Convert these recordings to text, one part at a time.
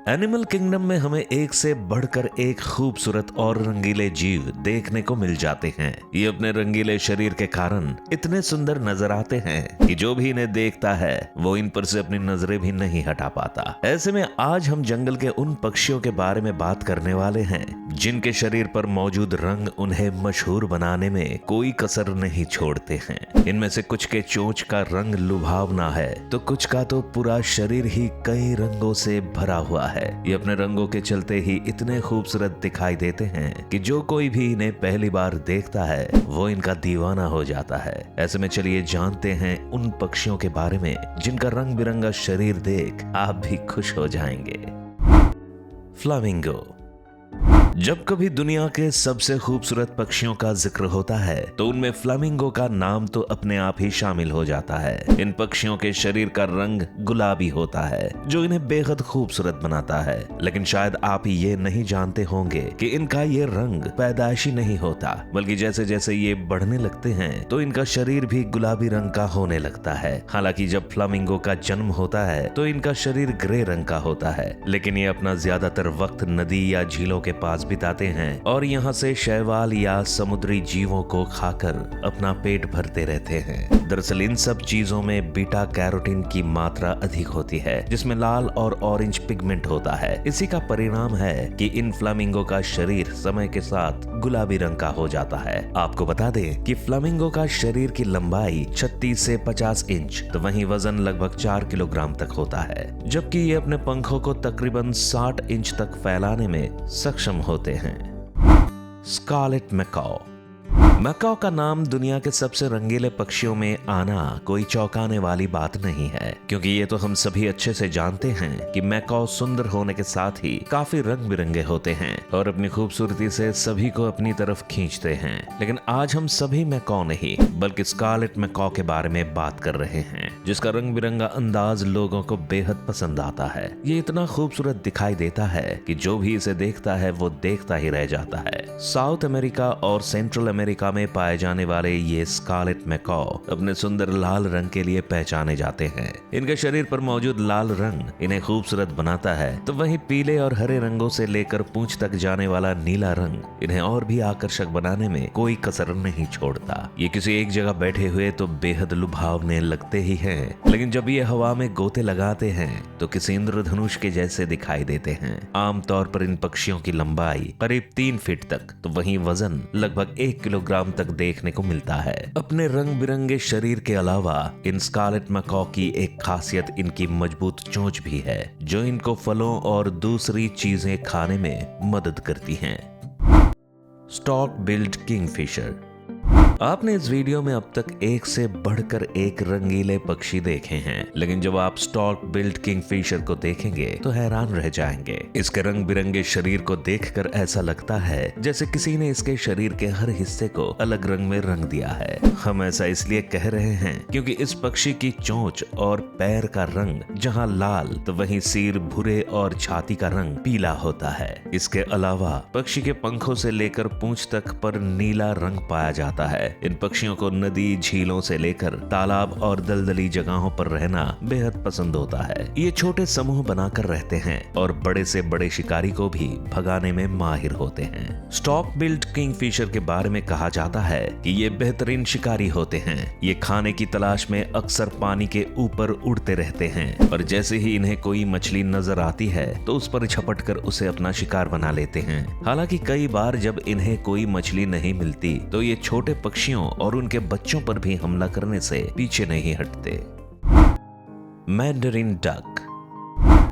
Animal kingdom में हमें एक से बढ़कर एक खूबसूरत और रंगीले जीव देखने को मिल जाते हैं। ये अपने रंगीले शरीर के कारण इतने सुंदर नजर आते हैं कि जो भी इन्हें देखता है वो इन पर से अपनी नजरें भी नहीं हटा पाता। ऐसे में आज हम जंगल के उन पक्षियों के बारे में बात करने वाले हैं जिनके शरीर पर मौजूद रंग उन्हें मशहूर बनाने में कोई कसर नहीं छोड़ते हैं। इनमें से कुछ के चोंच का रंग लुभावना है तो कुछ का तो पूरा शरीर ही कई रंगों से भरा हुआ है। ये अपने रंगों के चलते ही इतने खूबसूरत दिखाई देते हैं कि जो कोई भी इन्हें पहली बार देखता है वो इनका दीवाना हो जाता है। ऐसे में चलिए जानते हैं उन पक्षियों के बारे में जिनका रंग बिरंगा शरीर देख आप भी खुश हो जाएंगे। फ्लामिंगो। जब कभी दुनिया के सबसे खूबसूरत पक्षियों का जिक्र होता है तो उनमें फ्लामिंगो का नाम तो अपने आप ही शामिल हो जाता है। इन पक्षियों के शरीर का रंग गुलाबी होता है जो इन्हें बेहद खूबसूरत बनाता है। लेकिन शायद आप ये नहीं जानते होंगे कि इनका ये रंग पैदाइशी नहीं होता, बल्कि जैसे जैसे ये बढ़ने लगते हैं तो इनका शरीर भी गुलाबी रंग का होने लगता है। हालांकि जब फ्लामिंगो का जन्म होता है तो इनका शरीर ग्रे रंग का होता है, लेकिन ये अपना ज्यादातर वक्त नदी या झीलों के पास बिताते हैं और यहाँ से शैवाल या समुद्री जीवों को खाकर अपना पेट भरते रहते हैं। दरअसल इन सब चीजों में बीटा कैरोटीन की मात्रा अधिक होती है जिसमें लाल और ऑरेंज पिगमेंट होता है। इसी का परिणाम है कि इन फ्लामिंगो का शरीर समय के साथ गुलाबी रंग का हो जाता है। आपको बता दें कि फ्लामिंगो का शरीर की लंबाई 36 से 50 इंच तो वहीं वजन लगभग 4 किलोग्राम तक होता है, जबकि ये अपने पंखों को तकरीबन 60 इंच तक फैलाने में सक्षम होते हैं। स्कारलेट मैकाऊ। मैकाऊ का नाम दुनिया के सबसे रंगीले पक्षियों में आना कोई चौंकाने वाली बात नहीं है, क्योंकि ये तो हम सभी अच्छे से जानते हैं कि मैकाऊ सुंदर होने के साथ ही काफी रंग बिरंगे होते हैं और अपनी खूबसूरती से सभी को अपनी तरफ खींचते हैं। लेकिन आज हम सभी मैकाऊ नहीं बल्कि स्कारलेट मैकाऊ के बारे में बात कर रहे हैं, जिसका रंग बिरंगा अंदाज लोगों को बेहद पसंद आता है। ये इतना खूबसूरत दिखाई देता है कि जो भी इसे देखता है वो देखता ही रह जाता है। साउथ अमेरिका और सेंट्रल अमेरिका में पाए जाने वाले ये स्कारलेट मैकाऊ अपने सुंदर लाल रंग के लिए पहचाने जाते हैं। इनके शरीर पर मौजूद लाल रंग इन्हें खूबसूरत बनाता है, तो वहीं पीले और हरे रंगों से लेकर पूंछ तक जाने वाला नीला रंग इन्हें और भी आकर्षक बनाने में कोई कसर नहीं छोड़ता। ये किसी एक जगह बैठे हुए तो बेहद लुभावने लगते ही हैं, लेकिन जब ये हवा में गोते लगाते हैं तो किसी इंद्रधनुष के जैसे दिखाई देते हैं। आमतौर पर इन पक्षियों की लंबाई करीब 3 फीट तक तो वहीं वजन लगभग 1 किलोग्राम तक देखने को मिलता है। अपने रंग बिरंगे शरीर के अलावा इन स्कारलेट मैकाऊ की एक खासियत इनकी मजबूत चोंच भी है, जो इनको फलों और दूसरी चीजें खाने में मदद करती हैं। Stock build Kingfisher. आपने इस वीडियो में अब तक एक से बढ़कर एक रंगीले पक्षी देखे हैं, लेकिन जब आप स्टॉक बिल्ड किंगफिशर को देखेंगे तो हैरान रह जाएंगे। इसके रंग बिरंगे शरीर को देखकर ऐसा लगता है जैसे किसी ने इसके शरीर के हर हिस्से को अलग रंग में रंग दिया है। हम ऐसा इसलिए कह रहे हैं क्योंकि इस पक्षी की चोंच और पैर का रंग जहाँ लाल तो वहीं सिर भूरे और छाती का रंग पीला होता है। इसके अलावा पक्षी के पंखों से लेकर पूंछ तक पर नीला रंग पाया जाता है। इन पक्षियों को नदी झीलों से लेकर तालाब और दलदली जगहों पर रहना बेहद पसंद होता है। ये छोटे समूह बनाकर रहते हैं और बड़े से बड़े शिकारी को भी भगाने में माहिर होते हैं। स्टॉक बिल्ड किंगफिशर के बारे में कहा जाता है कि ये बेहतरीन शिकारी होते हैं। ये खाने की तलाश में अक्सर पानी के ऊपर उड़ते रहते हैं और जैसे ही इन्हें कोई मछली नजर आती है तो उस पर झपट कर उसे अपना शिकार बना लेते हैं। हालांकि कई बार जब इन्हें कोई मछली नहीं मिलती तो ये छोटे पक्षियों और उनके बच्चों पर भी हमला करने से पीछे नहीं हटते। Mandarin duck.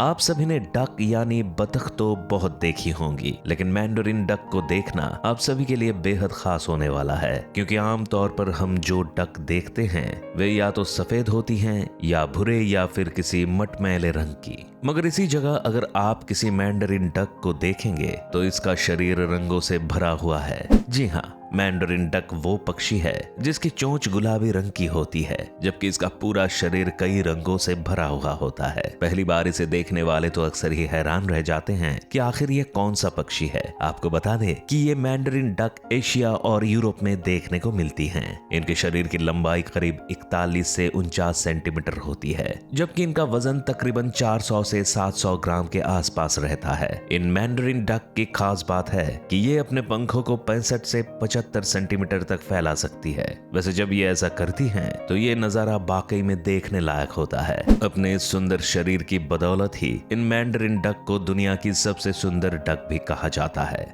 आप सभी ने डक यानी बतख तो बहुत देखी होंगी, लेकिन मैंडरिन डक को देखना आप सभी के लिए बेहद खास होने वाला है, क्योंकि आमतौर पर हम जो डक देखते हैं वे या तो सफेद होती हैं या भूरे या फिर किसी मटमैले रंग की। मगर इसी जगह अगर आप किसी मैंडरिन डक को देखेंगे तो इसका शरीर रंगों से भरा हुआ है। जी हाँ, मैंडरिन डक वो पक्षी है जिसकी चोंच गुलाबी रंग की होती है, जबकि इसका पूरा शरीर कई रंगों से भरा हुआ होता है। पहली बार इसे देखने देखने वाले तो अक्सर ही हैरान रह जाते हैं कि आखिर ये कौन सा पक्षी है। आपको बता दें कि ये मैंडरिन डक एशिया और यूरोप में देखने को मिलती हैं। इनके शरीर की लंबाई करीब 41 से 49 सेंटीमीटर होती है, जबकि इनका वजन तकरीबन 400 से 700 ग्राम के आसपास रहता है। इन मैंडरिन डक की खास बात है कि ये अपने पंखों को 65 से 75 सेंटीमीटर तक फैला सकती है। वैसे जब ये ऐसा करती हैं तो ये नजारा वाकई में देखने लायक होता है। अपने इस सुंदर शरीर की बदौलत ही इन मैंडरिन डक को दुनिया की सबसे सुंदर डक भी कहा जाता है।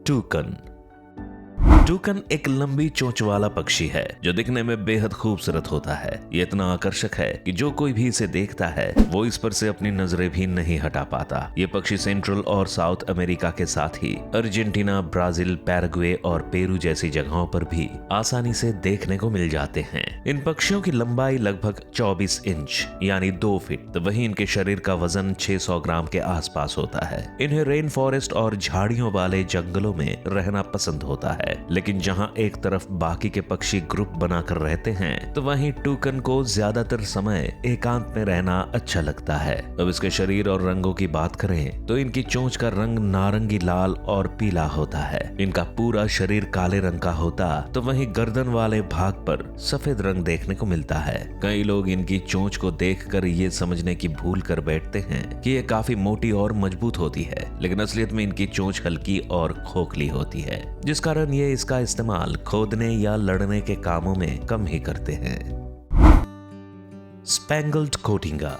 टूकन। टूकन एक लंबी चोंच वाला पक्षी है जो दिखने में बेहद खूबसूरत होता है। ये इतना आकर्षक है कि जो कोई भी इसे देखता है वो इस पर से अपनी नजरें भी नहीं हटा पाता। ये पक्षी सेंट्रल और साउथ अमेरिका के साथ ही अर्जेंटीना, ब्राजील, पैराग्वे और पेरू जैसी जगहों पर भी आसानी से देखने को मिल जाते हैं। इन पक्षियों की लंबाई लगभग 24 इंच यानी 2 फीट, तो वहीं इनके शरीर का वजन 600 ग्राम के आसपास होता है। इन्हें रेन फॉरेस्ट और झाड़ियों वाले जंगलों में रहना पसंद होता है, लेकिन जहां एक तरफ बाकी के पक्षी ग्रुप बनाकर रहते हैं तो वहीं टूकन को ज्यादातर समय एकांत में रहना अच्छा लगता है। अब इसके शरीर और रंगों की बात करें तो इनकी चोंच का रंग नारंगी, लाल और पीला होता है। इनका पूरा शरीर काले रंग का होता तो वहीं गर्दन वाले भाग पर सफेद रंग देखने को मिलता है। कई लोग इनकी चोंच को देखकर ये समझने की भूल कर बैठते हैं कि ये काफी मोटी और मजबूत होती है, लेकिन असलियत में इनकी चोंच हल्की और खोखली होती है, जिस कारण ये इसका इस्तेमाल खोदने या लड़ने के कामों में कम ही करते हैं। स्पैंगल्ड कोटिंगा।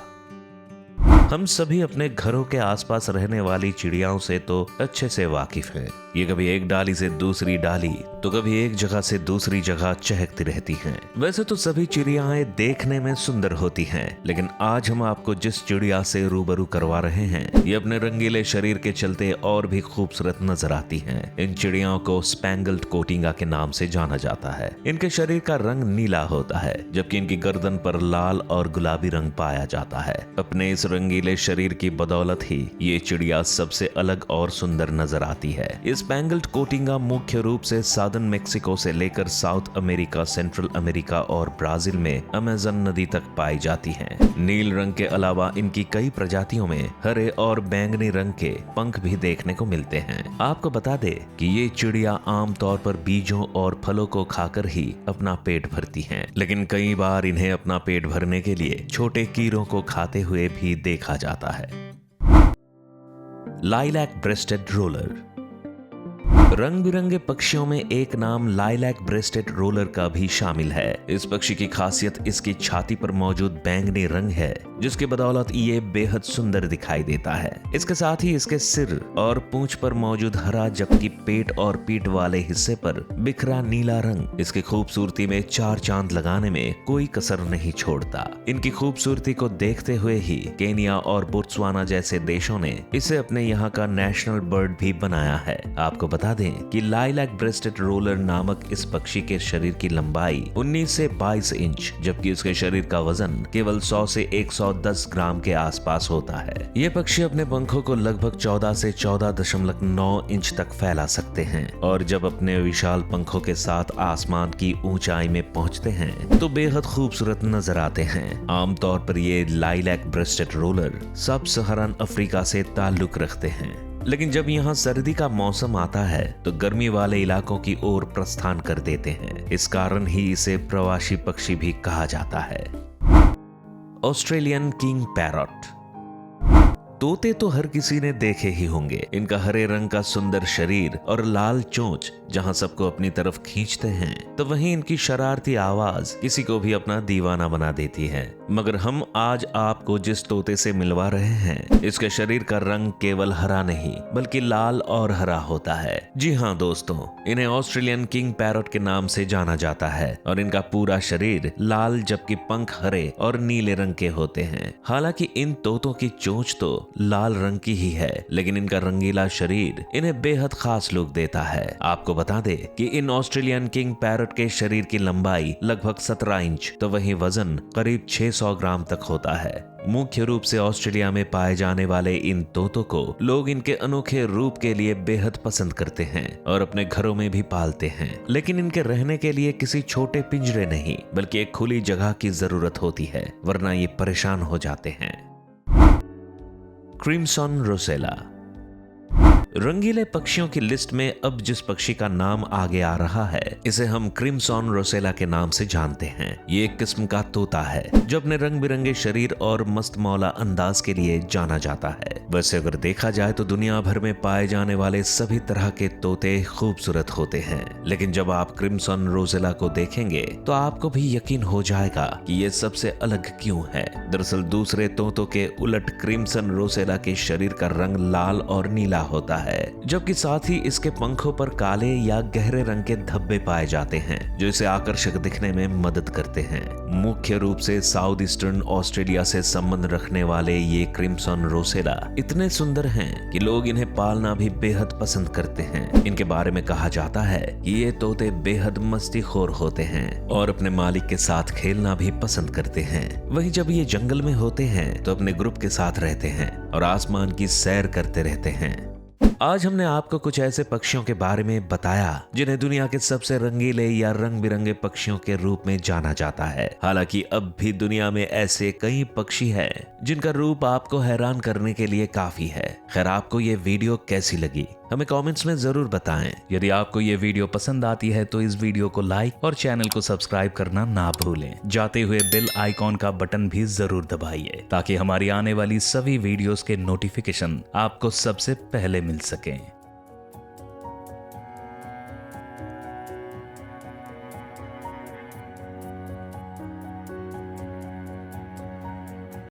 हम सभी अपने घरों के आसपास रहने वाली चिड़ियाओं से तो अच्छे से वाकिफ हैं। ये कभी एक डाली से दूसरी डाली तो कभी एक जगह से दूसरी जगह चहकती रहती हैं। वैसे तो सभी चिड़ियाएं देखने में सुंदर होती हैं, लेकिन आज हम आपको जिस चिड़िया से रूबरू करवा रहे हैं ये अपने रंगीले शरीर के चलते और भी खूबसूरत नजर आती हैं। इन चिड़ियाओं को स्पैंगल्ड कोटिंगा के नाम से जाना जाता है। इनके शरीर का रंग नीला होता है, जबकि इनकी गर्दन पर लाल और गुलाबी रंग पाया जाता है। अपने इस रंगीले शरीर की बदौलत ही ये चिड़िया सबसे अलग और सुंदर नजर आती है। स्पैंगल्ड कोटिंगा मुख्य रूप से साउदर्न मेक्सिको से लेकर साउथ अमेरिका, सेंट्रल अमेरिका और ब्राजील में अमेज़न नदी तक पाई जाती हैं। नील रंग के अलावा इनकी कई प्रजातियों में हरे और बैंगनी रंग के पंख भी देखने को मिलते हैं। आपको बता दे कि ये चिड़िया आमतौर पर बीजों और फलों को खाकर ही अपना पेट भरती हैं, लेकिन कई बार इन्हें अपना पेट भरने के लिए छोटे कीड़ों को खाते हुए भी देखा जाता है। Lilac rested roller. रंग बिरंगे पक्षियों में एक नाम लाइलैक ब्रेस्टेड रोलर का भी शामिल है। इस पक्षी की खासियत इसकी छाती पर मौजूद बैंगनी रंग है, जिसकी बदौलत ये बेहद सुंदर दिखाई देता है। इसके साथ ही इसके सिर और पूंछ पर मौजूद हरा, जबकि पेट और पीठ वाले हिस्से पर बिखरा नीला रंग इसकी खूबसूरती में 4 चांद लगाने में कोई कसर नहीं छोड़ता। इनकी खूबसूरती को देखते हुए ही केनिया और बोत्सवाना जैसे देशों ने इसे अपने यहाँ का नेशनल बर्ड भी बनाया है। आपको बता दें कि लाइलैक ब्रेस्टेड रोलर नामक इस पक्षी के शरीर की लंबाई 19 से 22 इंच, जबकि इसके शरीर का वजन केवल 100 से 110 ग्राम के आसपास होता है। ये पक्षी अपने पंखों को लगभग 14 से 14.9 इंच तक फैला सकते हैं, और जब अपने विशाल पंखों के साथ आसमान की ऊंचाई में पहुंचते हैं तो बेहद खूबसूरत नजर आते हैं। आमतौर पर ये लाइलैक ब्रेस्टेड रोलर सब सहारन अफ्रीका से ताल्लुक रखते हैं, लेकिन जब यहाँ सर्दी का मौसम आता है तो गर्मी वाले इलाकों की ओर प्रस्थान कर देते हैं। इस कारण ही इसे प्रवासी पक्षी भी कहा जाता है। Australian king parrot. तोते तो हर किसी ने देखे ही होंगे। इनका हरे रंग का सुंदर शरीर और लाल चोंच जहां सबको अपनी तरफ खींचते हैं, तो वहीं इनकी शरारती आवाज किसी को भी अपना दीवाना बना देती है। मगर हम आज आपको जिस तोते से मिलवा रहे हैं, इसके शरीर का रंग केवल हरा नहीं बल्कि लाल और हरा होता है। जी हाँ दोस्तों, इन्हें ऑस्ट्रेलियन किंग पैरट के नाम से जाना जाता है और इनका पूरा शरीर लाल, जबकि पंख हरे और नीले रंग के होते हैं। हालांकि इन तोतों की चोंच तो लाल रंग की ही है, लेकिन इनका रंगीला शरीर इन्हें बेहद खास लुक देता है। आपको बता दे कि इन ऑस्ट्रेलियन किंग पैरट के शरीर की लंबाई लगभग 17 इंच, तो वहीं वजन करीब 600 ग्राम तक होता है। मुख्य रूप से ऑस्ट्रेलिया में पाए जाने वाले इन तोतों को लोग इनके अनोखे रूप के लिए बेहद पसंद करते हैं और अपने घरों में भी पालते हैं, लेकिन इनके रहने के लिए किसी छोटे पिंजरे नहीं बल्कि एक खुली जगह की जरूरत होती है, वरना ये परेशान हो जाते हैं। Crimson Rosella. रंगीले पक्षियों की लिस्ट में अब जिस पक्षी का नाम आगे आ रहा है इसे हम क्रिम्सन रोसेला के नाम से जानते हैं। ये एक किस्म का तोता है जो अपने रंग बिरंगे शरीर और मस्त मौला अंदाज के लिए जाना जाता है। वैसे अगर देखा जाए तो दुनिया भर में पाए जाने वाले सभी तरह के तोते खूबसूरत होते हैं, लेकिन जब आप क्रिम्सन रोसेला को देखेंगे तो आपको भी यकीन हो जाएगा कि ये सबसे अलग क्यों है। दरअसल दूसरे तोतों के उलट क्रिम्सन रोसेला के शरीर का रंग लाल और नीला होता है, जबकि साथ ही इसके पंखों पर काले या गहरे रंग के धब्बे पाए जाते हैं जो इसे आकर्षक दिखने में मदद करते हैं। मुख्य रूप से साउथ ईस्टर्न ऑस्ट्रेलिया से संबंध रखने वाले ये क्रिम्सन रोसेला इतने सुंदर हैं कि लोग इन्हें पालना भी बेहद पसंद करते हैं। इनके बारे में कहा जाता है कि ये तोते बेहद मस्तीखोर होते हैं और अपने मालिक के साथ खेलना भी पसंद करते हैं। वहीं जब ये जंगल में होते हैं तो अपने ग्रुप के साथ रहते हैं और आसमान की सैर करते रहते हैं। आज हमने आपको कुछ ऐसे पक्षियों के बारे में बताया जिन्हें दुनिया के सबसे रंगीले या रंग बिरंगे पक्षियों के रूप में जाना जाता है। हालांकि अब भी दुनिया में ऐसे कई पक्षी हैं जिनका रूप आपको हैरान करने के लिए काफी है। खैर, आपको ये वीडियो कैसी लगी हमें कमेंट्स में जरूर बताएं। यदि आपको ये वीडियो पसंद आती है तो इस वीडियो को लाइक और चैनल को सब्सक्राइब करना ना भूलें। जाते हुए बेल आइकॉन का बटन भी जरूर दबाइए ताकि हमारी आने वाली सभी वीडियोस के नोटिफिकेशन आपको सबसे पहले मिल सकें।